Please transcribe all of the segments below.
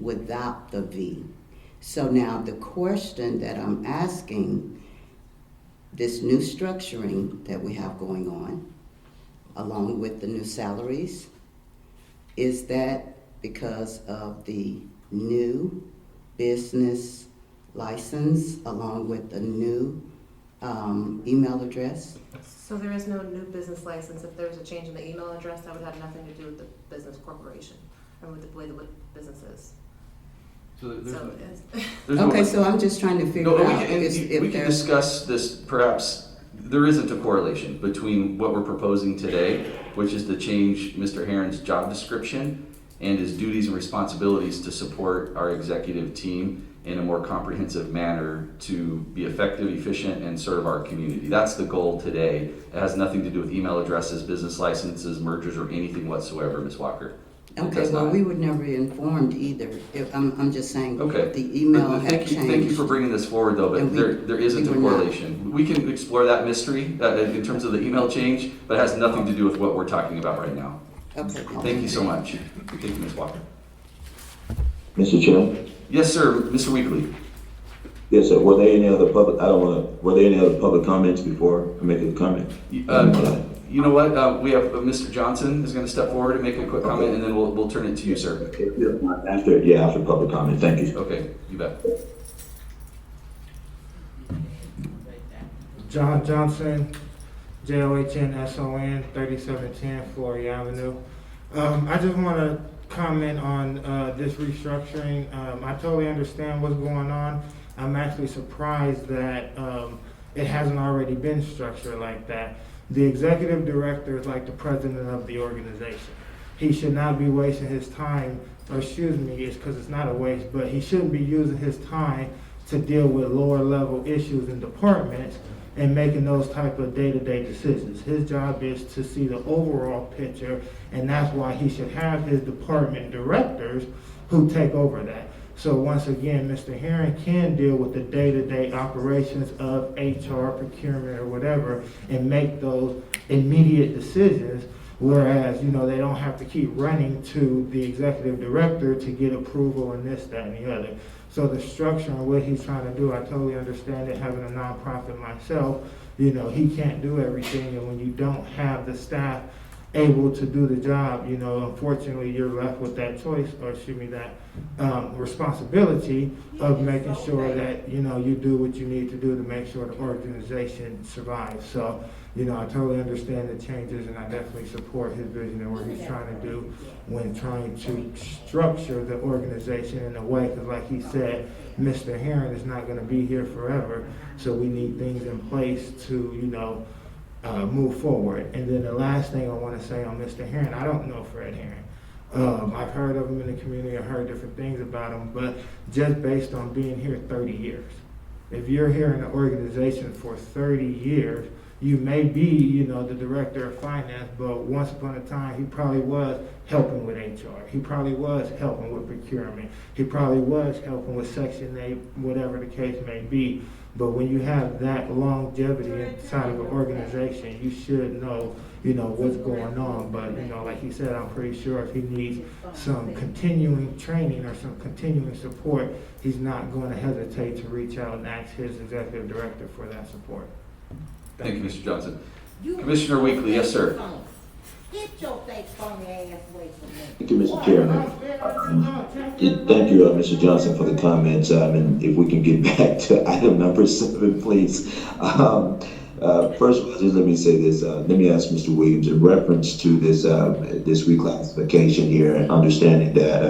without the V. So now the question that I'm asking, this new structuring that we have going on, along with the new salaries, is that because of the new business license along with the new email address? So there is no new business license. If there's a change in the email address, that would have nothing to do with the business corporation or with the way the business is. So there's, So there's Okay, no, so I'm just trying to figure no, out we can discuss this. Perhaps there isn't a correlation between what we're proposing today, which is to change Mr. Herron's job description and his duties and responsibilities to support our executive team in a more comprehensive manner to be effective, efficient, and serve our community. That's the goal today. It has nothing to do with email addresses, business licenses, mergers, or anything whatsoever, Ms. Walker. Okay, well, we were never informed either. I'm just saying, Okay. the email had Thank changed. you for bringing this forward, though, but And there isn't we a were not. correlation. We can explore that mystery in terms of the email change, but it has nothing to do with what we're talking about right now. Okay. Thank you so much. Thank you, Ms. Walker. Mr. Chair? Yes, sir, Mr. Weekly. Yes, sir. Were there any other public, were there any other public comments before I make a comment? You know what? We have Mr. Johnson is going to step forward and make a quick comment, and then we'll turn it to you, sir. After public comment, thank you. Okay, you bet. John Johnson, JOHNSON, 3710 Flory Avenue. I just want to comment on this restructuring. I totally understand what's going on. I'm actually surprised that it hasn't already been structured like that. The executive director is like the president of the organization. He should not be wasting his time, or excuse me, it's because it's not a waste, but he shouldn't be using his time to deal with lower level issues in departments and making those type of day-to-day decisions. His job is to see the overall picture, and that's why he should have his department directors who take over that. So once again, Mr. Herron can deal with the day-to-day operations of HR, procurement, or whatever, and make those immediate decisions, whereas, they don't have to keep running to the executive director to get approval and this, that, and the other. So the structure and what he's trying to do, I totally understand it. Having a nonprofit myself, he can't do everything, and when you don't have the staff able to do the job, unfortunately you're left with that choice, or that responsibility of making sure that, you do what you need to do to make sure the organization survives. So, I totally understand the changes, and I definitely support his vision and what he's trying to do when trying to structure the organization in a way, because like he said, Mr. Herron is not going to be here forever, so we need things in place to, move forward. And then the last thing I want to say on Mr. Herron, I don't know Fred Herron. I've heard of him in the community, I've heard different things about him, but just based on being here 30 years. If you're here in the organization for 30 years, you may be, the director of finance, but once upon a time, he probably was helping with HR. He probably was helping with procurement. He probably was helping with Section 8, whatever the case may be. But when you have that longevity inside of an organization, you should know, what's going on. But, like he said, I'm pretty sure if he needs some continuing training or some continuing support, he's not going to hesitate to reach out and ask his executive director for that support. Thank you, Mr. Johnson. Commissioner Weekly, yes, sir. Get your fake phony ass away from me. Thank you, Mr. Chairman. Thank you, Mr. Johnson, for the comments. And if we can get back to item number 7, please. First of all, just let me say this. Let me ask Mr. Williams in reference to this reclassification here, and understanding that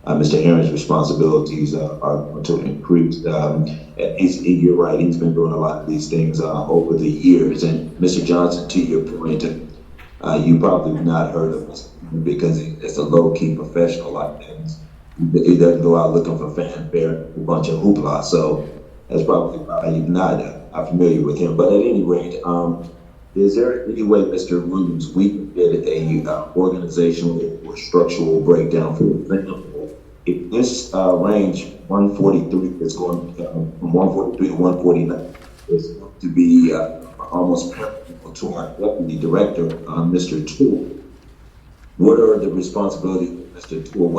Mr. Herron's responsibilities are to increase. You're right. He's been doing a lot of these things over the years. And Mr. Johnson, to your point, you probably have not heard of this because it's a low-key professional like that. He doesn't go out looking for fanfare, a bunch of hoopla. So that's probably why you're not familiar with him. But at any rate, is there any way, Mr. Williams, we can get a organizational or structural breakdown for example? If this range 143 is going from 143 to 149 is going to be almost parallel to our deputy director, Mr. Toole, what are the responsibilities of Mr. Tool,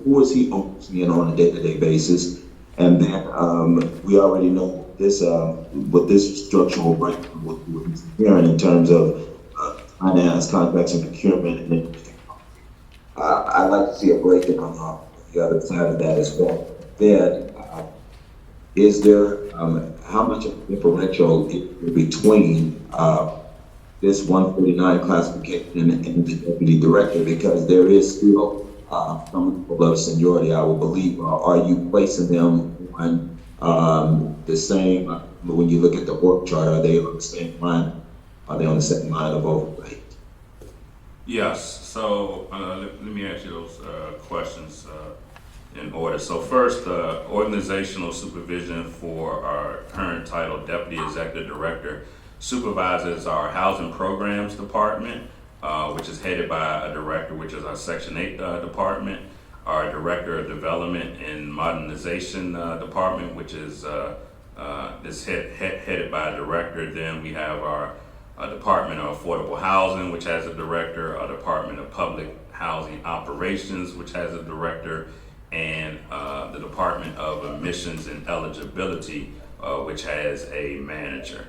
who is he overseeing on a day-to-day basis? And then, we already know this, with this structural right, what he's hearing in terms of, finance, contracts and procurement and everything. I'd like to see a breakdown on the other side of that as well. Then, is there, how much of a differential between, this 149 classification and the deputy director, because there is still some level of seniority, I would believe. Are you placing them on the same, when you look at the org chart, are they on the same line? Are they on the same line of oversight? Yes, so let me ask you those questions in order. So first, organizational supervision for our current title, Deputy Executive Director, supervises our Housing Programs Department, which is headed by a director, which is our Section 8 department, our Director of Development and Modernization Department, which is headed by a director. Then we have our Department of Affordable Housing, which has a director, a Department of Public Housing Operations, which has a director, and the Department of Admissions and Eligibility, which has a manager.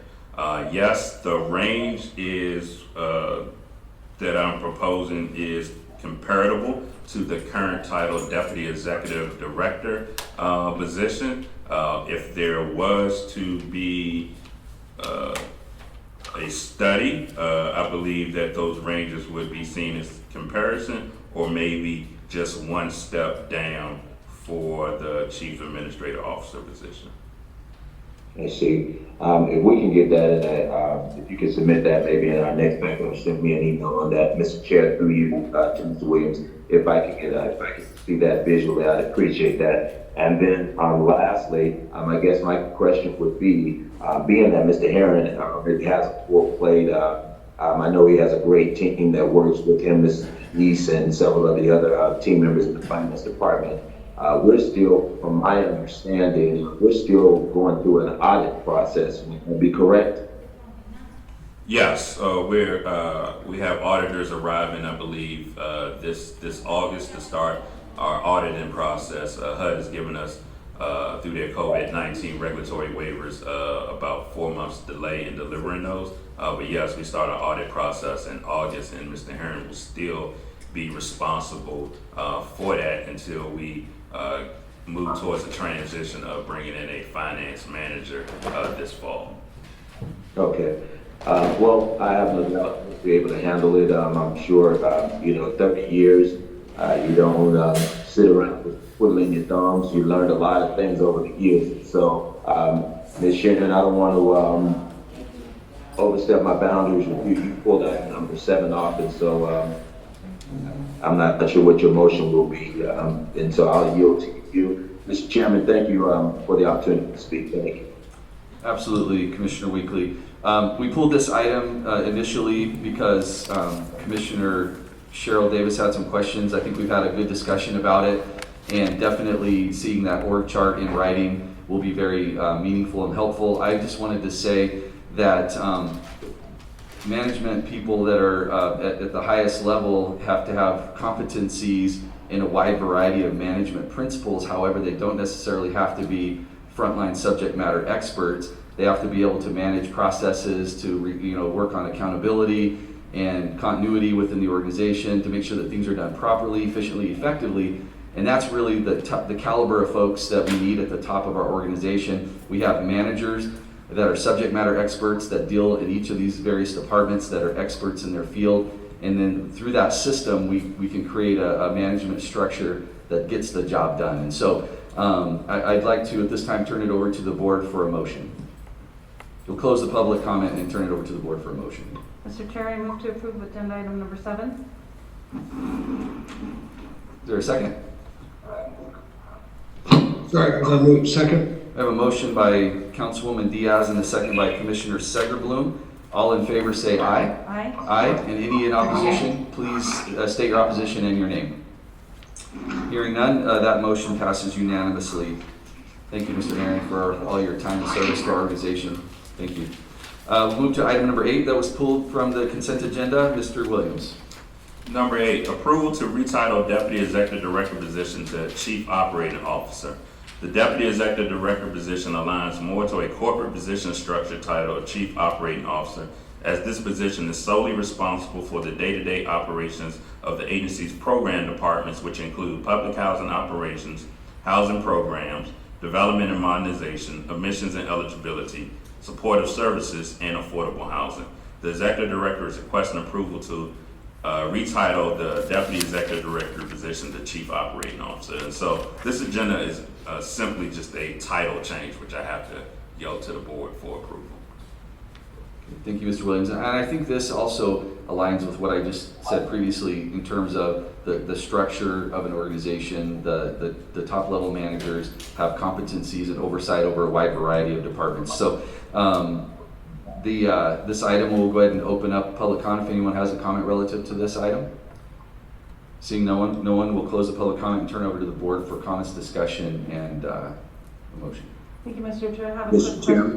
Yes, the range is that I'm proposing is comparable to the current title Deputy Executive Director position. If there was to be a study, I believe that those ranges would be seen as comparison, or maybe just one step down for the Chief Administrative Officer position. I see. If we can get that, if you can submit that maybe in our next packet, or send me an email on that, Mr. Chair, through you, to Mr. Williams. If I can see that visually, I'd appreciate that. And then, lastly, I guess my question would be, being that Mr. Herron already has a full plate, I know he has a great team that works with him, Ms. East, and several of the other team members in the finance department. We're still, from my understanding, we're still going through an audit process. Would that be correct? Yes, we have auditors arriving, I believe, this August to start our auditing process. HUD has given us, through their COVID-19 regulatory waivers, about 4 months delay in delivering those. But yes, we start our audit process in August, and Mr. Herron will still be responsible for that until we move towards the transition of bringing in a finance manager this fall. Okay. Well, I have no doubt we'll be able to handle it. I'm sure, 30 years, you don't sit around twiddling your thumbs. You learned a lot of things over the years. So, Ms. Shannon, I don't want to overstep my boundaries with you. You pulled that number 7 off, and so I'm not sure what your motion will be, and so I'll yield to you. Mr. Chairman, thank you for the opportunity to speak. Thank you. Absolutely, Commissioner Weekly. We pulled this item initially because Commissioner Cheryl Davis had some questions. I think we've had a good discussion about it, and definitely seeing that org chart in writing will be very meaningful and helpful. I just wanted to say that management people that are at the highest level have to have competencies in a wide variety of management principles. However, they don't necessarily have to be frontline subject matter experts. They have to be able to manage processes, to work on accountability and continuity within the organization, to make sure that things are done properly, efficiently, effectively. And that's really the caliber of folks that we need at the top of our organization. We have managers that are subject matter experts that deal in each of these various departments, that are experts in their field. And then through that system, we can create a management structure that gets the job done. And so I'd like to, at this time, turn it over to the board for a motion. You'll close the public comment and turn it over to the board for a motion. Mr. Chair, I move to approve agenda item number 7. Is there a second? Sorry, I moved second. I have a motion by Councilwoman Diaz and a second by Commissioner Segerblum. All in favor say aye. Aye. Aye. And any in opposition, please state your opposition and your name. Hearing none, that motion passes unanimously. Thank you, Mr. Herron, for all your time and service to our organization. Thank you. We'll move to item number 8 that was pulled from the consent agenda. Mr. Williams. Number 8, approval to retitle Deputy Executive Director position to Chief Operating Officer. The Deputy Executive Director position aligns more to a corporate position structure title of Chief Operating Officer, as this position is solely responsible for the day-to-day operations of the agency's program departments, which include public housing operations, housing programs, development and modernization, admissions and eligibility, supportive services, and affordable housing. The Executive Director is requesting approval to retitle the Deputy Executive Director position to Chief Operating Officer. And so this agenda is simply just a title change, which I have to yell to the board for approval. Thank you, Mr. Williams. And I think this also aligns with what I just said previously in terms of the structure of an organization. The top level managers have competencies and oversight over a wide variety of departments. So this item, we'll go ahead and open up public comment if anyone has a comment relative to this item. Seeing no one, we'll close the public comment and turn over to the board for comments, discussion, and a motion. Thank you, Mr. Chair. I have a Mr. quick Chairman.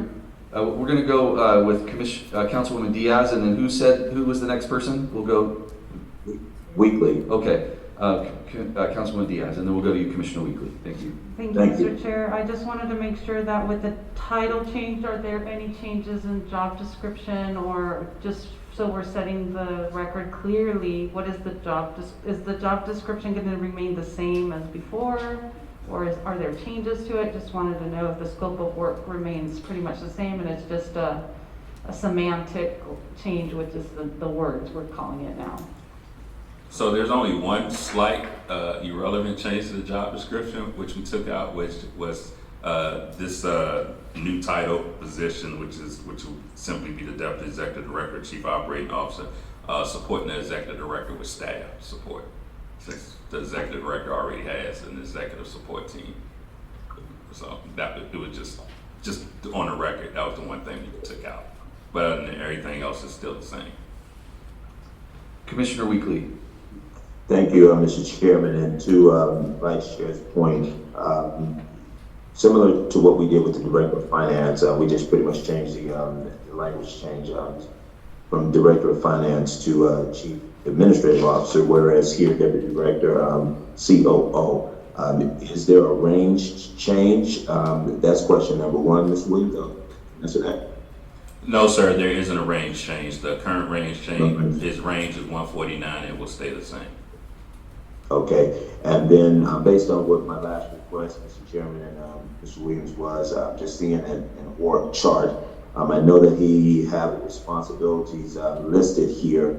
question. We're going to go with Councilwoman Diaz, and then who was the next person? We'll go. Weekly. Okay, Councilwoman Diaz, and then we'll go to you, Commissioner Weekly. Thank you. Thank you, Thank you. Mr. Chair. I just wanted to make sure that with the title change, are there any changes in job description, or just so we're setting the record clearly, what is the is the job description going to remain the same as before, or are there changes to it? Just wanted to know if the scope of work remains pretty much the same and it's just a semantic change, which is the words we're calling it now. So there's only one slight irrelevant change to the job description, which we took out, which was this new title position, which will simply be the Deputy Executive Director, Chief Operating Officer, supporting the Executive Director with staff support, since the Executive Director already has an executive support team. So it was just on the record, that was the one thing we took out. But other than that, everything else is still the same. Commissioner Weekly. Thank you, Mr. Chairman, and to Vice Chair's point, similar to what we did with the Director of Finance, we just pretty much changed the language change from Director of Finance to Chief Administrative Officer, whereas here, Deputy Director, COO. Is there a range change? That's question number one, Ms. Williams. Answer that. No, sir, there isn't a range change. The current range change, his range is 149, it will stay the same. Okay, and then based on what my last request, Mr. Chairman, and Mr. Williams was, just seeing an org chart. I know that he have responsibilities listed here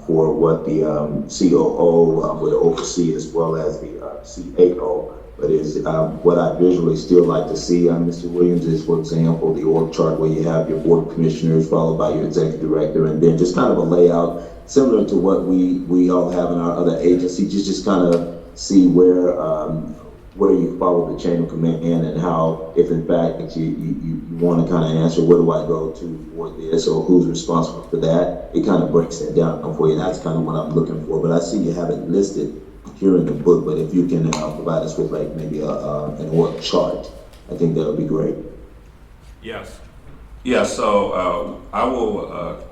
for what the COO would oversee, as well as the CAO. But is what I visually still like to see, Mr. Williams, is, for example, the org chart where you have your board of commissioners followed by your executive director, and then just kind of a layout similar to what we all have in our other agencies. Just kind of see where you follow the chain of command and how, if in fact you want to kind of answer, where do I go to for this, or who's responsible for that? It kind of breaks that down for you. That's kind of what I'm looking for. But I see you have it listed here in the book, but if you can provide us with like maybe an org chart, I think that would be great. Yes. Yeah, so I will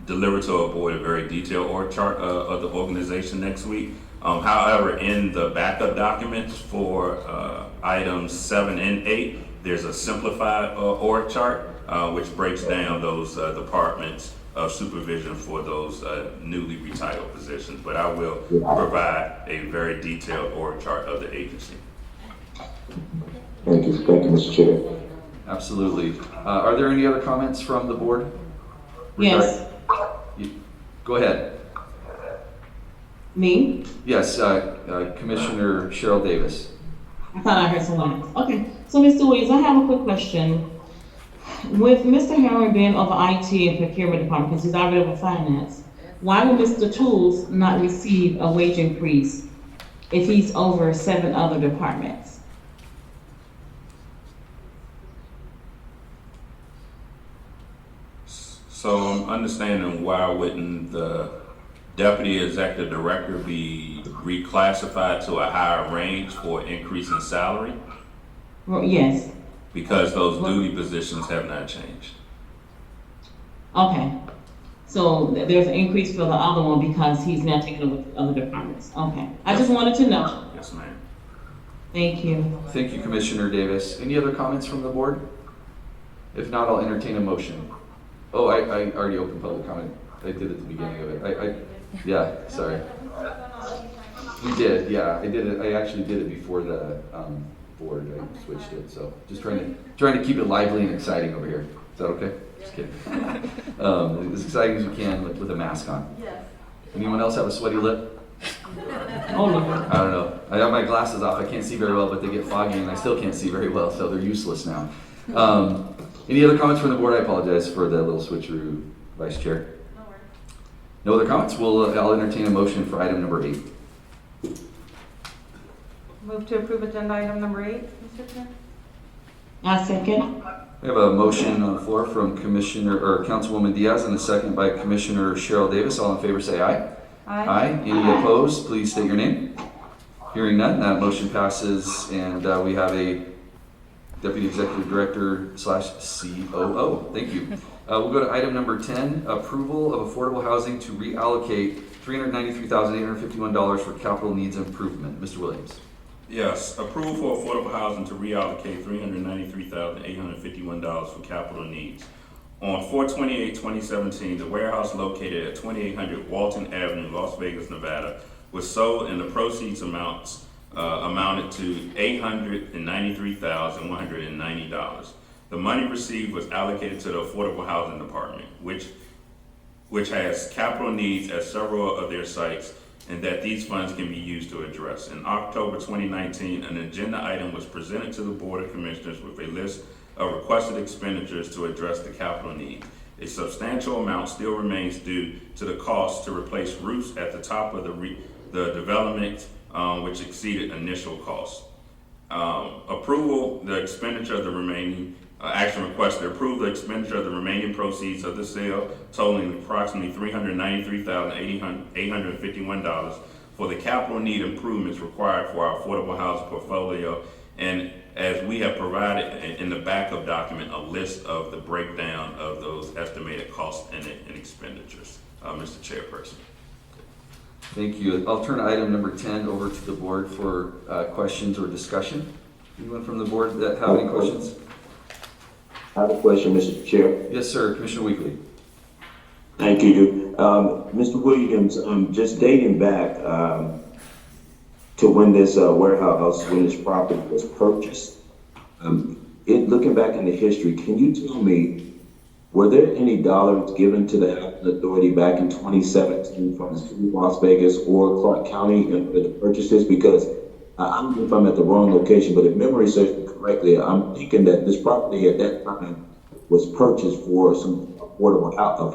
deliver to our board a very detailed org chart of the organization next week. However, in the backup documents for items 7 and 8, there's a simplified org chart which breaks down those departments of supervision for those newly retitled positions. But I will provide a very detailed org chart of the agency. Thank you, Mr. Chair. Absolutely. Are there any other comments from the board? Yes. Go ahead. Me? Yes, Commissioner Cheryl Davis. I thought I heard someone else. Okay. So, Mr. Williams, I have a quick question. With Mr. Henry being over IT and procurement department, because he's already over finance, why would Mr. Tools not receive a wage increase if he's over 7 other departments? So I'm understanding why wouldn't the Deputy Executive Director be reclassified to a higher range for increase in salary? Well, yes. Because those duty positions have not changed. Okay. So there's an increase for the other one because he's now taking over the other departments. Okay, I just wanted to know. Yes, ma'am. Thank you. Thank you, Commissioner Davis. Any other comments from the board? If not, I'll entertain a motion. Oh, I already opened public comment. I did at the beginning of it. Yeah, sorry. We did, yeah, I did it, I actually did it before the, board, I switched it, so just trying to keep it lively and exciting over here. Is that okay? Just kidding. As exciting as we can with a mask on. Yes. Anyone else have a sweaty lip? Oh, no. I don't know. I have my glasses off. I can't see very well, but they get foggy and I still can't see very well, so they're useless now. Any other comments from the board? I apologize for the little switcheroo, Vice Chair. No worries. No other comments? I'll entertain a motion for item number 8. Move to approve agenda item number 8, Mr. Chair. I second. We have a motion on the floor from Councilwoman Diaz and a second by Commissioner Cheryl Davis. All in favor say aye. Aye. Any opposed? Please state your name. Hearing none, that motion passes, and we have a Deputy Executive Director / COO. Thank you. We'll go to item number 10, approval of affordable housing to reallocate $393,851 for capital needs improvement. Mr. Williams. Yes, approval for affordable housing to reallocate $393,851 for capital needs. On 4/28/2017, the warehouse located at 2800 Walton Avenue, Las Vegas, Nevada, was sold and the proceeds amounted to $893,190. The money received was allocated to the Affordable Housing Department, which has capital needs at several of their sites, and that these funds can be used to address. In October 2019, an agenda item was presented to the Board of Commissioners with a list of requested expenditures to address the capital needs. A substantial amount still remains due to the cost to replace roofs at the top of the development, which exceeded initial costs. Action requested approve the expenditure of the remaining proceeds of the sale totaling approximately $393,851 for the capital need improvements required for our affordable housing portfolio. And as we have provided in the backup document, a list of the breakdown of those estimated costs and expenditures. Mr. Chairperson. Thank you. I'll turn item number 10 over to the board for questions or discussion. Anyone from the board that have any questions? I have a question, Mr. Chair. Yes, sir. Commissioner Weekly. Thank you. Mr. Williams, just dating back to when this when this property was purchased, looking back into history, can you tell me, were there any dollars given to the Housing Authority back in 2017 from the city of Las Vegas or Clark County in order to purchase this? Because I don't know if I'm at the wrong location, but if memory serves me correctly, I'm thinking that this property at that time was purchased for some affordable housing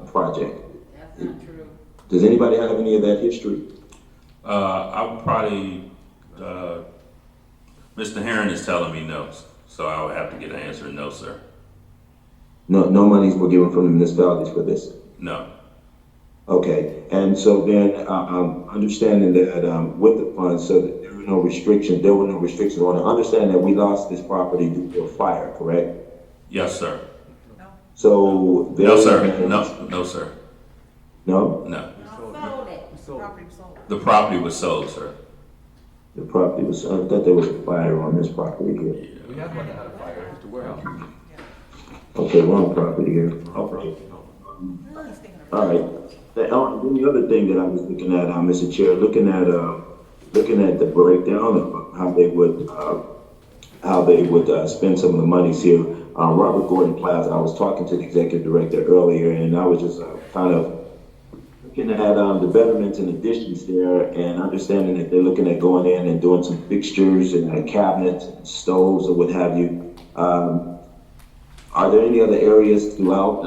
project. That's not true. Does anybody have any of that history? I would probably, Mr. Herron is telling me no, so I would have to get an answer, no, sir. No monies were given from the municipalities for this? No. Okay, and so then understanding that with the funds, so that there were no restrictions on it. Understand that we lost this property due to a fire, correct? Yes, sir. So No, sir. No, sir. No? No. Sold it. The property was sold, sir. The property was, I thought there was a fire on this property here. We had one that had a fire at the warehouse. Okay, wrong property here. Okay. All right. The other thing that I was looking at, Mr. Chair, looking at the breakdown of how they would spend some of the monies here. Robert Gordon Plaza, I was talking to the executive director earlier, and I was just kind of looking at the betterments and additions there, and understanding that they're looking at going in and doing some fixtures and cabinets, and stoves, or what have you. Are there any other areas throughout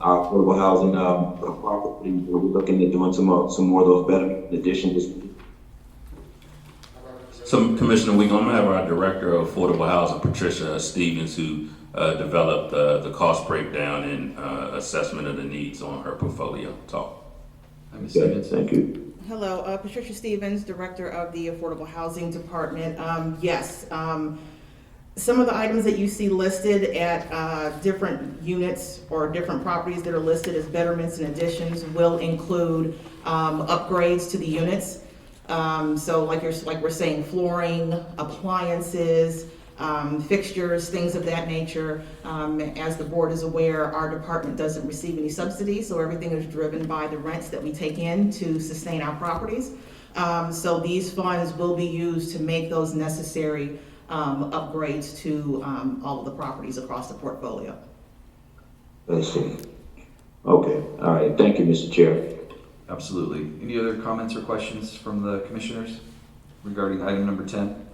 our affordable housing property where we're looking at doing some more of those betterment additions? So, Commissioner, we're going to have our Director of Affordable Housing, Patricia Stevens, who developed the cost breakdown and assessment of the needs on her portfolio. Talk. Okay, thank you. Hello, Patricia Stevens, Director of the Affordable Housing Department. Yes, some of the items that you see listed at different units or different properties that are listed as betterments and additions will include upgrades to the units. So like we're saying, flooring, appliances, fixtures, things of that nature. As the board is aware, our department doesn't receive any subsidies, so everything is driven by the rents that we take in to sustain our properties. So these funds will be used to make those necessary upgrades to all of the properties across the portfolio. I see. Okay, all right, thank you, Mr. Chair. Absolutely. Any other comments or questions from the commissioners regarding item number 10?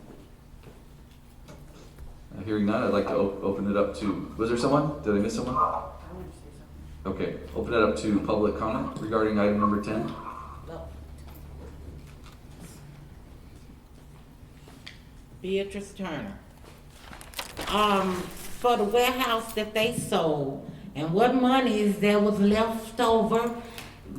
Hearing none, I'd like to open it up to, was there someone? Did I miss someone? Okay, open it up to public comment regarding item number 10. Beatrice Turner. For the warehouse that they sold and what monies there was left over,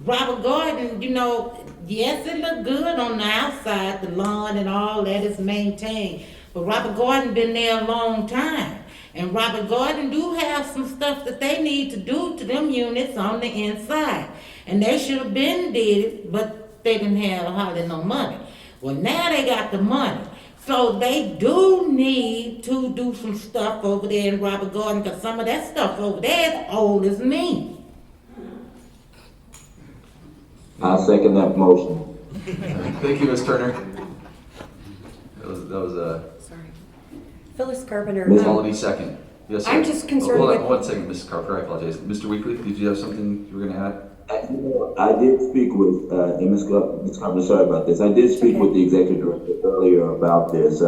Robert Gordon, you know, yes, it looked good on the outside, the lawn and all that is maintained, but Robert Gordon been there a long time. And Robert Gordon do have some stuff that they need to do to them units on the inside. And they should have been did it, but they didn't have hardly no money. Well, now they got the money. So they do need to do some stuff over there in Robert Gordon, because some of that stuff over there is old as me. I'll second that motion. Thank you, Ms. Turner. That was a Phyllis Carpenter. quality second. Yes, sir. I'm just concerned Hold on with- one second, Mrs. Carpenter, I apologize. Mr. Weekly, did you have something you were going to add? I did speak with, and Ms. Carpenter, sorry about this. I did speak with the executive director earlier about this,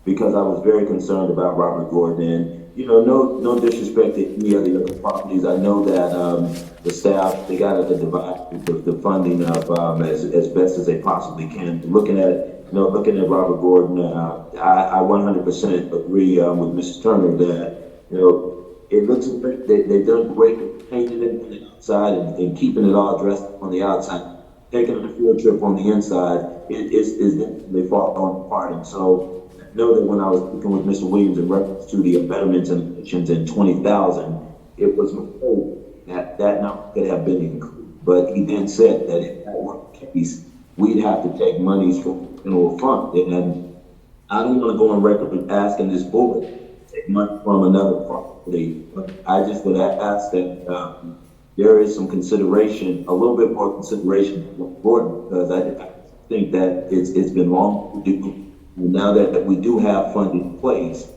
because I was very concerned about Robert Gordon. And, you know, no disrespect to any of the other properties. I know that, the staff, they got to divide the funding up, as best as they possibly can. Looking at Robert Gordon, I 100% agree, with Mrs. Turner that, you know, it looks, they've done great with painting it on the outside and keeping it all dressed up on the outside. Taking a field trip on the inside, they fall on apart. And so I know that when I was speaking with Mr. Williams in reference to the betterments and additions in 20,000, it was my hope that number could have been included. But he then said that if that were the case, we'd have to take monies from the general fund. And I don't want to go on record with asking this board to take money from another property. But I just would ask that there is some consideration, a little bit more consideration for Gordon, because I think that it's been long overdue. Now that we do have funding in place,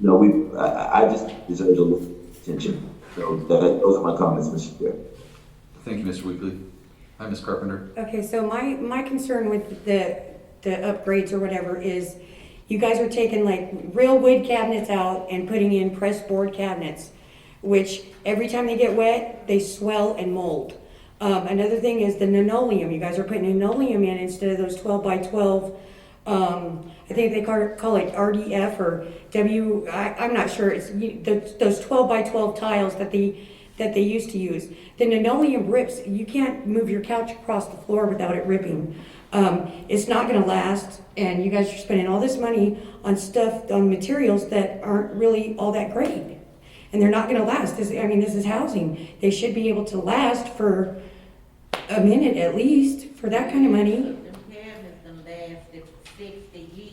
you know, I just deserve a little attention. So those are my comments, Mr. Chair. Thank you, Mr. Weekly. Hi, Ms. Carpenter. Okay, so my concern with the upgrades or whatever is you guys are taking like real wood cabinets out and putting in pressed board cabinets, which every time they get wet, they swell and mold. Another thing is the linoleum. You guys are putting linoleum in instead of those 12 by 12. I think they call it RDF or I'm not sure. It's those 12 by 12 tiles that they used to use. The linoleum rips. You can't move your couch across the floor without it ripping. It's not going to last, and you guys are spending all this money on materials that aren't really all that great, and they're not going to last. This is housing. They should be able to last for a minute at least for that kind of money.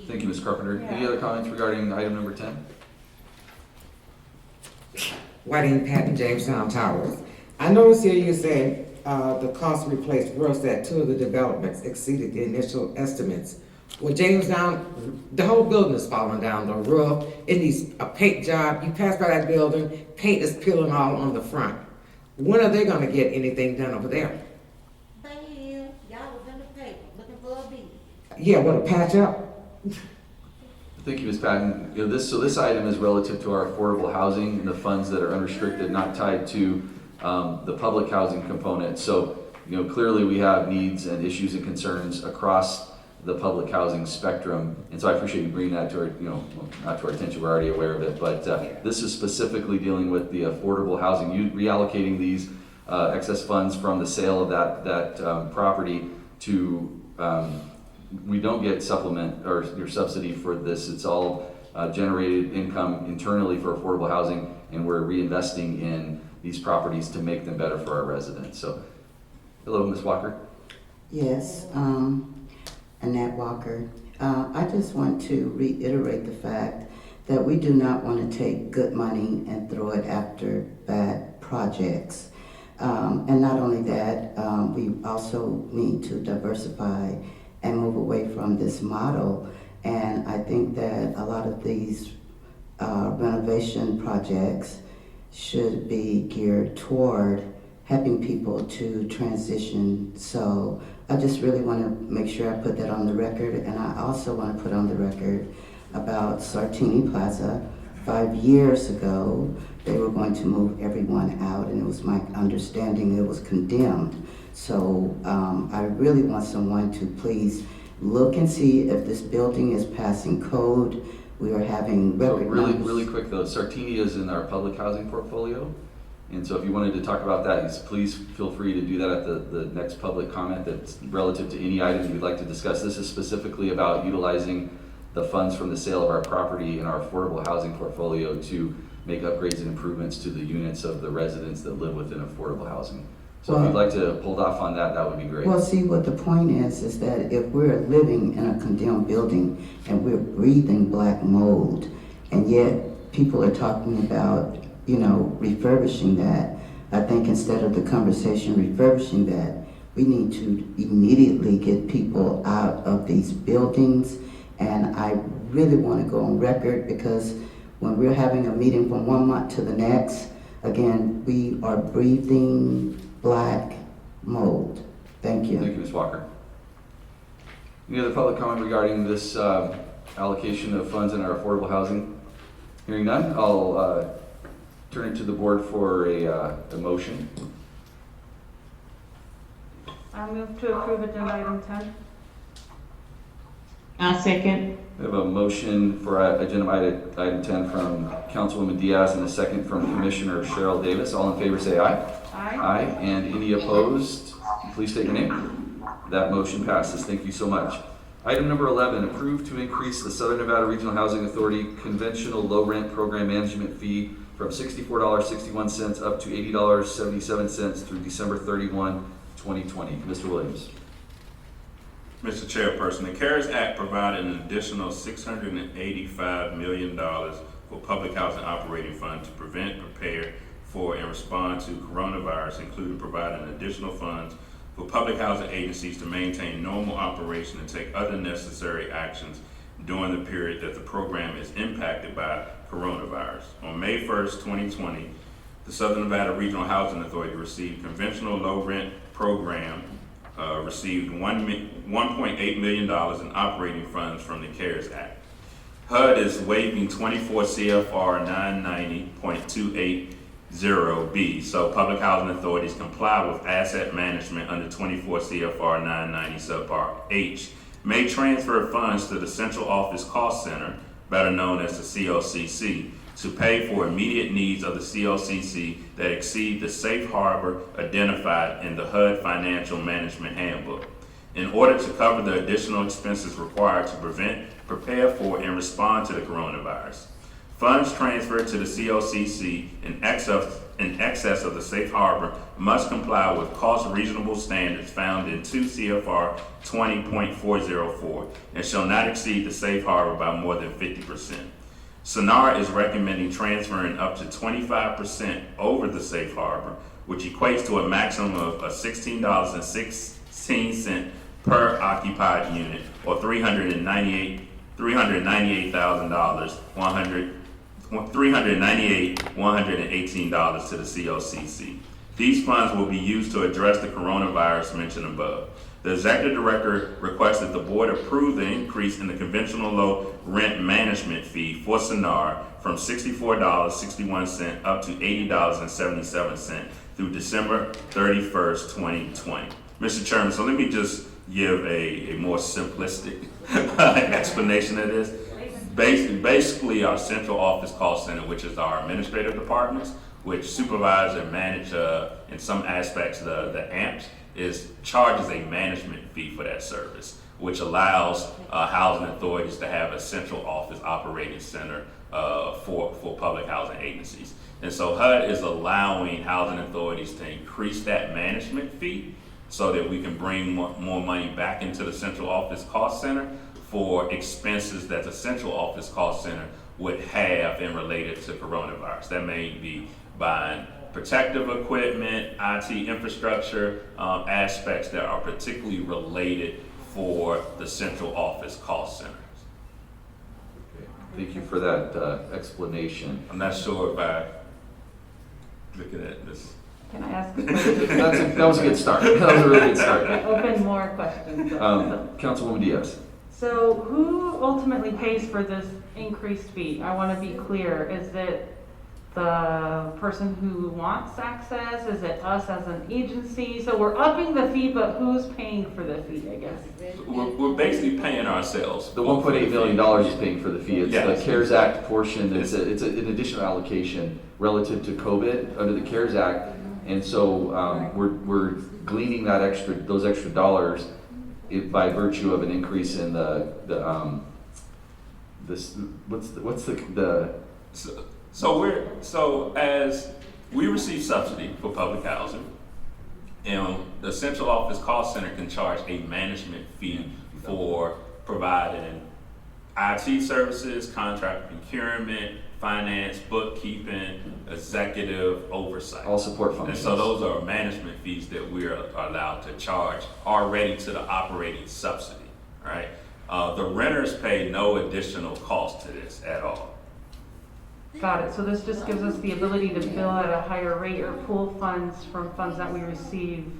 Thank you, Ms. Carpenter. Any other comments regarding item number 10? Whiting Patton, Jamestown Towers. I noticed here you said the cost to replace roofs at 2 of the developments exceeded the initial estimates. Well, Jamestown, the whole building is falling down. The roof, it needs a paint job. You pass by that building, paint is peeling all on the front. When are they going to get anything done over there? Y'all was in the paper looking for a beat. Yeah, what, a patch up? Thank you, Ms. Patton. You know, this item is relative to our affordable housing and the funds that are unrestricted, not tied to the public housing component. So, you know, clearly we have needs and issues and concerns across the public housing spectrum. And so I appreciate you bringing that to our, you know, not to our attention, we're already aware of it, but this is specifically dealing with the affordable housing, reallocating these excess funds from the sale of that property to, we don't get supplement or your subsidy for this. It's all generated income internally for affordable housing, and we're reinvesting in these properties to make them better for our residents. So, hello, Ms. Walker. Yes, Annette Walker. I just want to reiterate the fact that we do not want to take good money and throw it after bad projects. And not only that, we also need to diversify and move away from this model. And I think that a lot of these renovation projects should be geared toward helping people to transition. So I just really want to make sure I put that on the record. And I also want to put on the record about Sartini Plaza. 5 years ago, they were going to move everyone out, and it was my understanding it was condemned. So I really want someone to please look and see if this building is passing code. We are having So record really, numbers. really quick though, Sartini is in our public housing portfolio. And so if you wanted to talk about that, please feel free to do that at the next public comment that's relative to any item you'd like to discuss. This is specifically about utilizing the funds from the sale of our property in our affordable housing portfolio to make upgrades and improvements to the units of the residents that live within affordable housing. So if you'd like to hold off on that, that would be great. Well, see, what the point is that if we're living in a condemned building and we're breathing black mold, and yet people are talking about, refurbishing that, I think instead of the conversation refurbishing that, we need to immediately get people out of these buildings. And I really want to go on record, because when we're having a meeting from 1 month to the next, again, we are breathing black mold. Thank you. Thank you, Ms. Walker. Any other public comment regarding this allocation of funds in our affordable housing? Hearing none, I'll turn it to the board for a motion. I move to approve agenda item 10. I second. We have a motion for agenda item 10 from Councilwoman Diaz and a second from Commissioner Cheryl Davis. All in favor say aye. Aye. Aye. And any opposed, please state your name. That motion passes. Thank you so much. Item number 11, approve to increase the Southern Nevada Regional Housing Authority conventional low rent program management fee from $64.61 up to $80.77 through December 31, 2020. Mr. Williams. Mr. Chairperson, the CARES Act provided an additional $685 million for public housing operating fund to prevent, prepare for, and respond to coronavirus, including providing additional funds for public housing agencies to maintain normal operation and take other necessary actions during the period that the program is impacted by coronavirus. On May 1st, 2020, the Southern Nevada Regional Housing Authority received conventional low rent program received $1.8 million in operating funds from the CARES Act. HUD is waiving 24 CFR 990.280B, so public housing authorities comply with asset management under 24 CFR 990 subpart H, may transfer funds to the Central Office Cost Center, better known as the COCC, to pay for immediate needs of the COCC that exceed the safe harbor identified in the HUD Financial Management Handbook. In order to cover the additional expenses required to prevent, prepare for, and respond to the coronavirus, funds transferred to the COCC in excess of the safe harbor must comply with cost reasonable standards found in 2 CFR 20.404 and shall not exceed the safe harbor by more than 50%. SNRHA is recommending transferring up to 25% over the safe harbor, which equates to a maximum of $16.16 per occupied unit, or $398,118 to the COCC. These funds will be used to address the coronavirus mentioned above. The executive director requested the board approve the increase in the conventional low rent management fee for SNRHA from $64.61 up to $80.77 through December 31st, 2020. Mr. Chairman, so let me just give a more simplistic explanation of this. Basically, our central office cost center, which is our administrative departments, which supervise and manage in some aspects the AMPs, charges a management fee for that service. which allows housing authorities to have a central office operating center for public housing agencies. And so HUD is allowing housing authorities to increase that management fee so that we can bring more money back into the central office cost center for expenses that the central office cost center would have in related to coronavirus. That may be buying protective equipment, IT infrastructure, aspects that are particularly related for the central office cost centers. Thank you for that explanation. I'm not sure if I, looking at this. Can I ask a question? That was a good start. That was a really good start. Open more questions. Councilwoman Diaz. So who ultimately pays for this increased fee? I want to be clear. Is it the person who wants access? Is it us as an agency? So we're upping the fee, but who's paying for the fee, I guess? We're basically paying ourselves. The $1.8 million is paying for the fee. It's the CARES Act portion. It's an additional allocation relative to COVID under the CARES Act. And so we're gleaning those extra dollars by virtue of an increase in So as we receive subsidy for public housing, and the central office cost center can charge a management fee for providing IT services, contract procurement, finance, bookkeeping, executive oversight. All support functions. And so those are management fees that we're allowed to charge already to the operating subsidy, right? The renters pay no additional cost to this at all. Got it. So this just gives us the ability to bill at a higher rate or pool funds from funds that we receive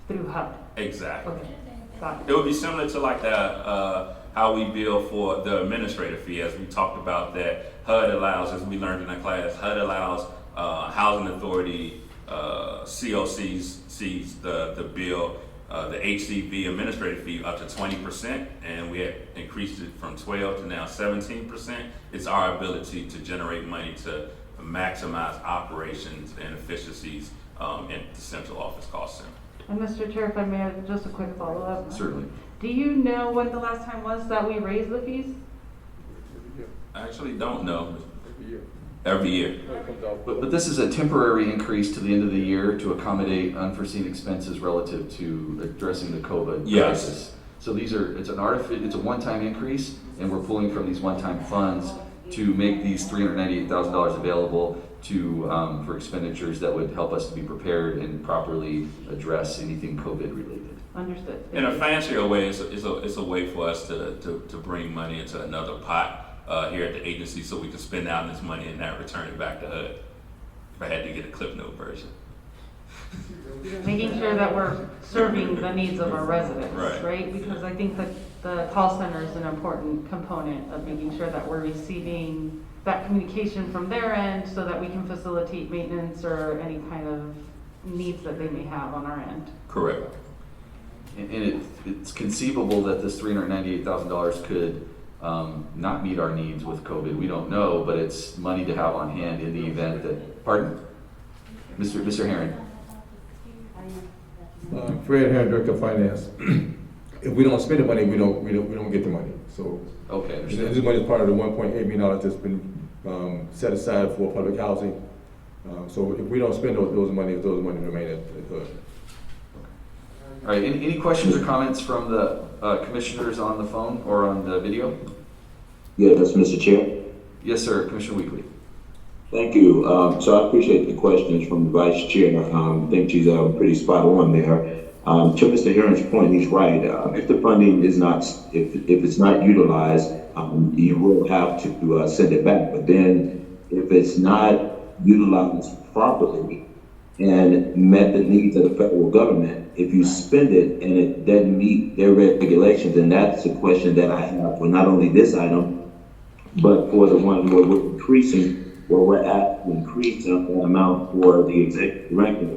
through HUD. Exactly. Okay. Got it. It would be similar to like how we bill for the administrative fee, as we talked about that HUD allows, as we learned in our class, HUD allows housing authority COCs sees the bill, the HCV administrative fee up to 20%, and we had increased it from 12 to now 17%. It's our ability to generate money to maximize operations and efficiencies in the central office cost center. And Mr. Chair, if I may have just a quick follow-up. Certainly. Do you know when the last time was that we raised the fees? I actually don't know. Every year. But this is a temporary increase to the end of the year to accommodate unforeseen expenses relative to addressing the COVID crisis. So it's a one-time increase, and we're pulling from these one-time funds to make these $398,000 available for expenditures that would help us to be prepared and properly address anything COVID related. Understood. In a fancier way, it's a way for us to bring money into another pot here at the agency, so we can spend out this money and not return it back to HUD. If I had to get a Clip Note version. Making sure that we're serving the needs of our residents, Right. right? Because I think that the call center is an important component of making sure that we're receiving that communication from their end so that we can facilitate maintenance or any kind of needs that they may have on our end. Correct. And it's conceivable that this $398,000 could not meet our needs with COVID. We don't know, but it's money to have on hand in the event that, pardon? Mr. Herron. Fred Herron, Director of Finance. If we don't spend the money, we don't get the money. So okay, this money is part of the $1.8 million that's been set aside for public housing. So if we don't spend those money remain at HUD. All right, any questions or comments from the commissioners on the phone or on the video? Yes, Mr. Chair. Yes, sir, Commissioner Weekly. Thank you. So I appreciate the questions from the Vice Chair. I think she's pretty spot on there. To Mr. Herron's point, he's right. If the funding is not, if it's not utilized, you will have to send it back. But then if it's not utilized properly and met the needs of the federal government, if you spend it and it doesn't meet their regulations, and that's a question that I have for not only this item, but for the one where we're increasing, where we're at to increase the amount for the executive director,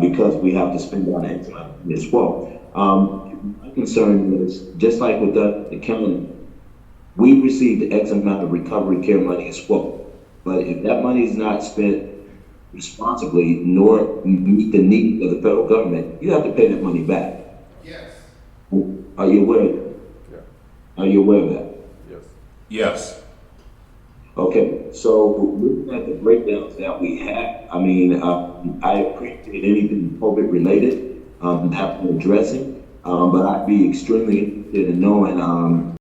because we have to spend on X amount as well. My concern is, just like with the county, we received X amount of recovery care money as well. But if that money is not spent responsibly, nor meet the needs of the federal government, you have to pay that money back. Yes. Are you aware? Are you aware of that? Yes. Yes. Okay, so looking at the breakdowns that we have, I mean, I appreciate anything COVID related, that we're addressing, but I'd be extremely interested in knowing,